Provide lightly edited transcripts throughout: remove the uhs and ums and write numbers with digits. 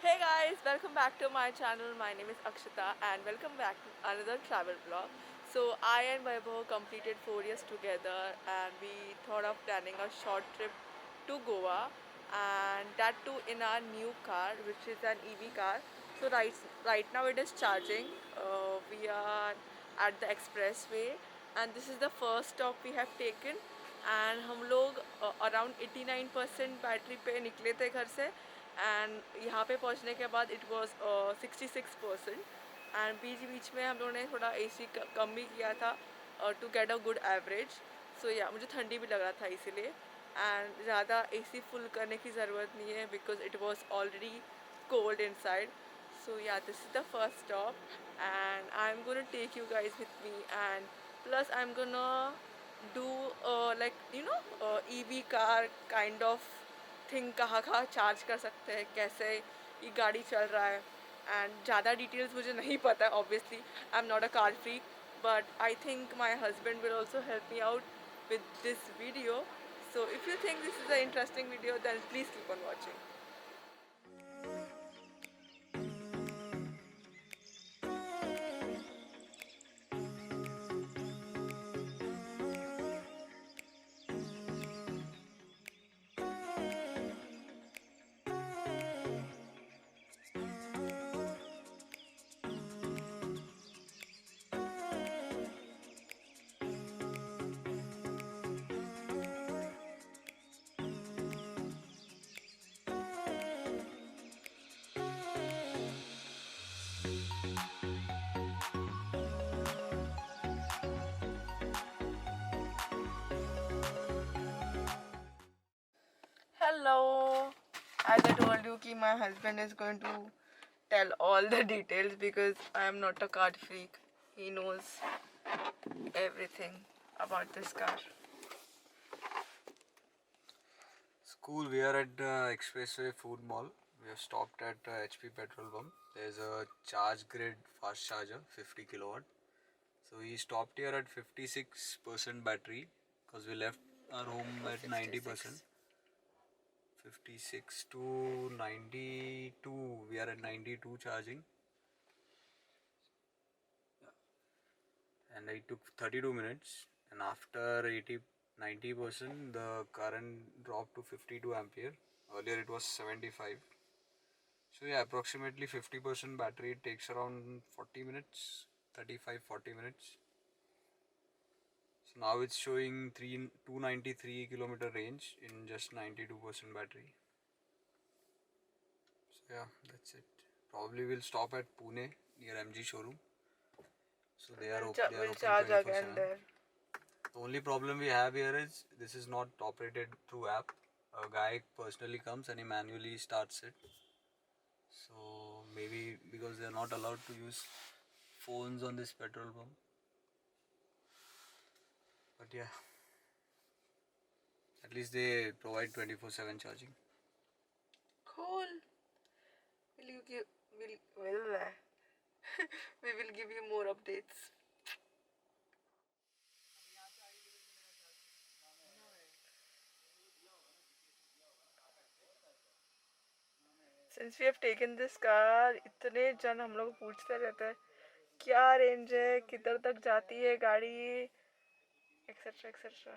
Hey guys, welcome back to my channel. My name is Akshita and welcome back to another travel vlog. So I and Vaibhav completed 4 years together and we thought of planning a short trip to Goa, and that too in our new car, which is an EV car. So right now it is charging. We are at the expressway and this is the first stop we have taken, and हम लोग around 89% battery पे निकले थे घर से, and यहाँ पे पहुँचने के बाद इट वॉज 66%। एंड बीच बीच में हम लोगों ने थोड़ा एसी कम भी किया था to get a good average. So या मुझे ठंडी भी लग रहा था इसीलिए, एंड ज़्यादा एसी फुल करने की ज़रूरत नहीं है because it was already cold inside. So yeah, this is the first stop, and I'm gonna take you guys with me, and plus I'm gonna do like EV car kind of thing, कहाँ कहाँ charge कर सकते हैं, कैसे ये गाड़ी चल रहा है, एंड ज़्यादा डिटेल्स मुझे नहीं पता है obviously. I am not a car freak, but I think my husband will also help me out with this video. So if you think this is an interesting video, then please keep on watching. Hello. As I told you, ki my husband is going to tell all the details because I am not a car freak. He knows everything about this car. School, we are at Expressway Food Mall. We have stopped at HP petrol pump. There's a charge grid fast charger, 50 kilowatt. So we stopped here at 56% battery because we left our home at 90%. 56 to 92. We are at 92 charging. And it took 32 minutes. And after 90%, the current dropped to 52 ampere. Earlier it was 75. So yeah, approximately 50% battery. It takes around 40 minutes, 35-40 minutes. So now it's showing 293 kilometer range in just 92% battery. So yeah, that's it. Probably we'll stop at Pune near MG showroom. So they are open We'll charge again 24/7. there. The only problem we have here is this is not operated through app. A guy personally comes and he manually starts it. So maybe because they are not allowed to use phones on this petrol pump. But yeah, at least they provide 24/7 charging. Cool. Will you give? Will we will give you more updates. Since we have taken this car, इतने जन हम लोग पूछते रहते हैं क्या range है, किधर तक जाती है गाड़ी, etcetera etcetera.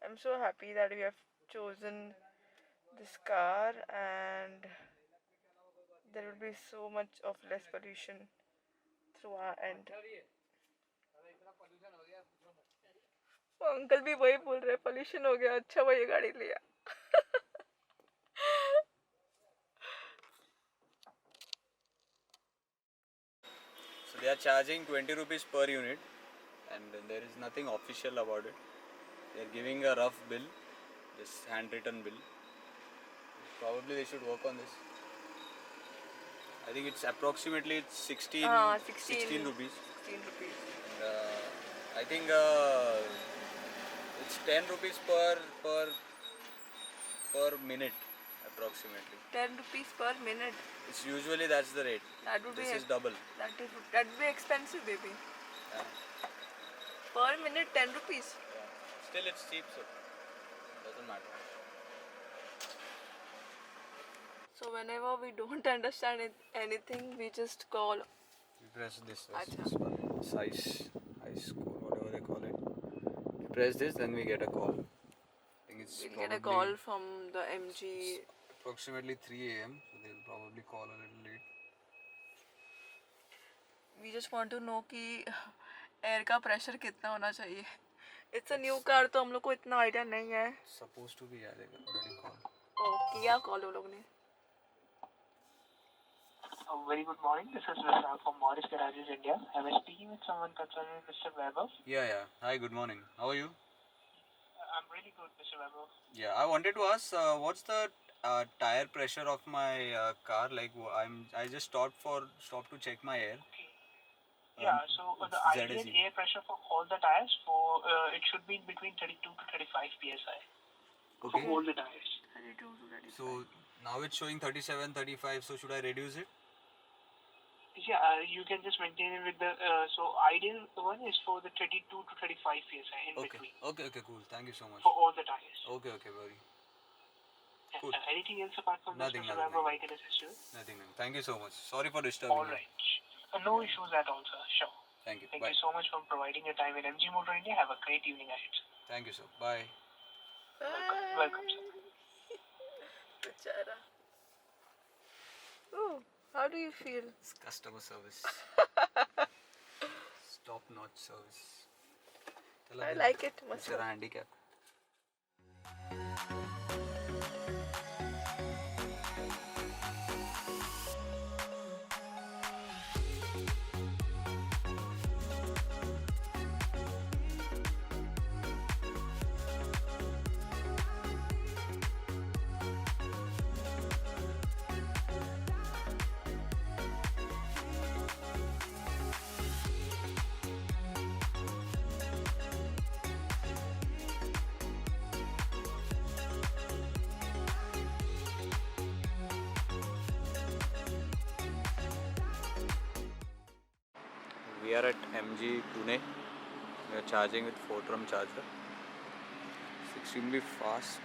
I'm so happy that we have chosen this car, and there will be so much of less pollution through our end. वो अंकल भी वही बोल रहे, पोल्यूशन हो गया, अच्छा वही गाड़ी लिया। So they are charging 20 rupees per unit, and there is nothing official about it. They are giving a rough bill, this handwritten bill. Probably they should work on this. I think it's approximately 16, 16 rupees. 16 rupees. I think it's 10 rupees per minute approximately. 10 rupees per minute. It's usually that's the rate. That would This be is double. that would be expensive, baby. Yeah. Per minute 10 rupees. Yeah. Still it's cheap, so doesn't matter. So whenever we don't understand anything, we just call. You press this Acha. one, size, ice code, whatever they call it. You press this, then we get a call. I think it's We'll get probably a call from the MG. approximately 3 a.m. So they'll probably call a little late. We just want to know कि air का pressure कितना होना चाहिए. It's a new car तो हम लोग को इतना आइडिया नहीं है. Supposed to be, yeah, they already called. किया कॉल वो लोग ने. A very good morning. This is Vishal from Morris Garages, India. Am I speaking with someone concerning Mr. Vaibhav? Yeah. Hi, good morning. How are you? I'm really good, Mr. Vaibhav. Yeah, I wanted to ask, what's the tire pressure of my car? Like, I just stopped to check my air. Okay. Yeah, so the ZSE. ideal air pressure for all the tires, it should be between 32 to 35 psi. Okay. For all the tires. 32 to 35. So now it's showing 37, 35. So should I reduce it? Yeah, you can just maintain it with the. So ideal one is for the 32 to 35 psi in between. Okay, cool. Thank you so much. For all the tires. Okay, buddy. Yeah. Cool. Anything else apart from Nothing, this, Mr. nothing, Vaibhav, I can assist you? Nothing. Thank you so much. Sorry for disturbing All you. right. No issues at all, sir. Sure. Thank you. Thank Bye. you so much for providing your time with MG Motor India. Have a great evening ahead. Thank you, sir. Bye. Welcome, sir. बेचारा. Oh, how do you feel? It's customer service. Top-notch service. I like it. It's a handicap. We are at MG Pune. We are charging with 4-drum charger. It's extremely fast,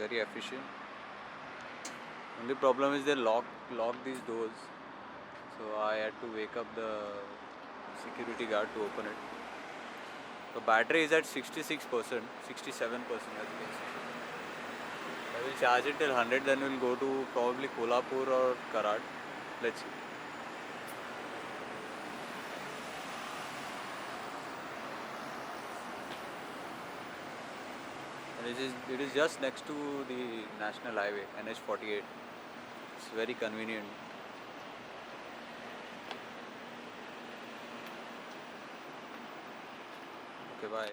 very efficient. Only problem is they lock these doors. So I had to wake up the security guard to open it. The battery is at 66%, 67% as you can see. I will charge it till 100, then we'll go to probably Kolhapur or Karad. Let's see. It is just next to the National Highway, NH48. It's very convenient. Okay, bye.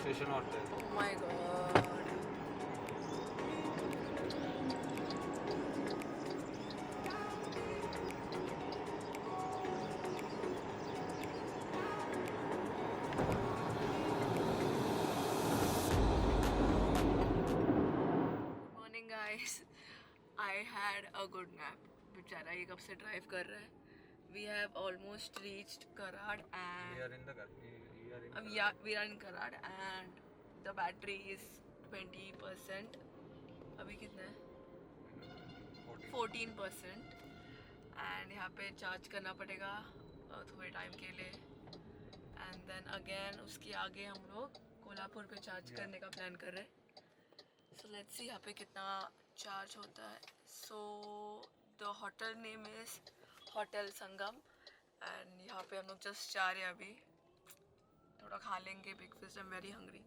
Station hotel. Oh my god. Good morning guys. I had a good nap. बेचारा ये कब से drive कर रहा है. We have almost reached Karad and We are in the we are in Karad and the battery is 20%. अभी कितना है? 14%. And यहाँ पे चार्ज करना पड़ेगा थोड़े टाइम के लिए. And then again उसके आगे हम लोग कोल्हापुर पे चार्ज करने का प्लान कर रहे हैं. So let's see यहाँ पे कितना चार्ज होता है. So the hotel name is Hotel Sangam and यहाँ पे हम लोग just जा रहे हैं अभी. थोड़ा खा लेंगे breakfast. I'm very hungry.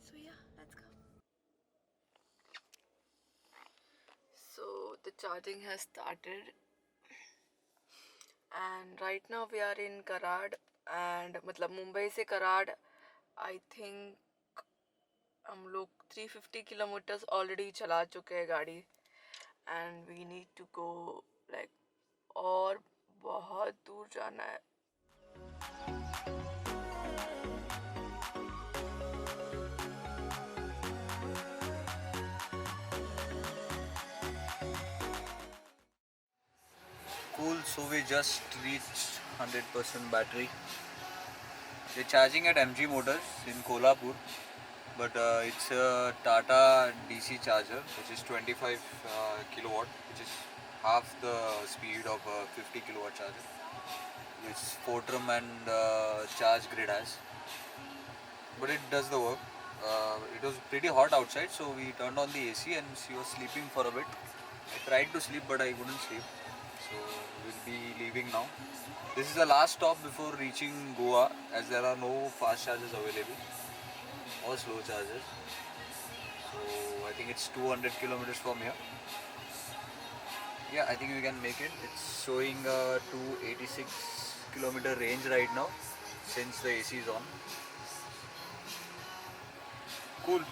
So yeah, let's go. So the charging has started and right now we are in Karad and मतलब मुंबई से कराड I think हम लोग 350 किलोमीटर्स ऑलरेडी चला चुके हैं गाड़ी and we need to go like और बहुत दूर जाना है. Cool, so we just reached 100% battery. We're charging at MG Motors in Kolhapur, but it's a Tata DC charger, which is 25 kilowatt, which is half the speed of a 50 kilowatt charger, which Fortrum and Charge Grid has. But it does the work. It was pretty hot outside, so we turned on the AC and she was sleeping for a bit. I tried to sleep, but I couldn't sleep. So we'll be leaving now. This is the last stop before reaching Goa, as there are no fast chargers available or slow chargers. So I think it's 200 kilometers from here. Yeah, I think we can make it. It's showing a 286 kilometer range right now since the AC is on. Cool.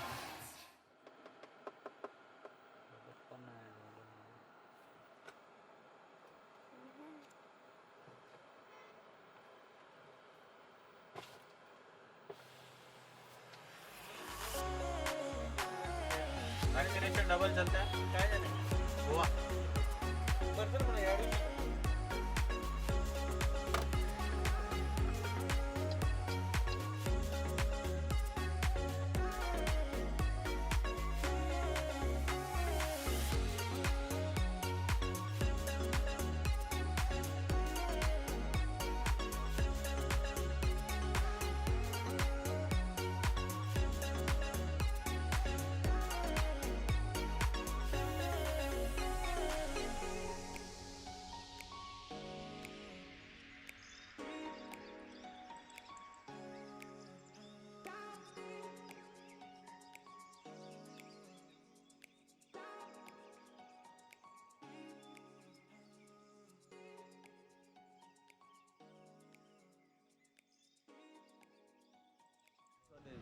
Vaccination double चालतंय काय झालं गोवा बरोबर मला यावेळी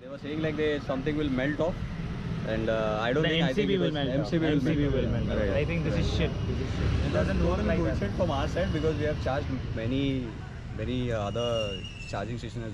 They were saying like something will melt off, and I don't The think. I think MCB it will was melt off. MCB will melt. off. Right. I think this is shit. It doesn't look like bullshit from our side because we have charged many other charging stations as well.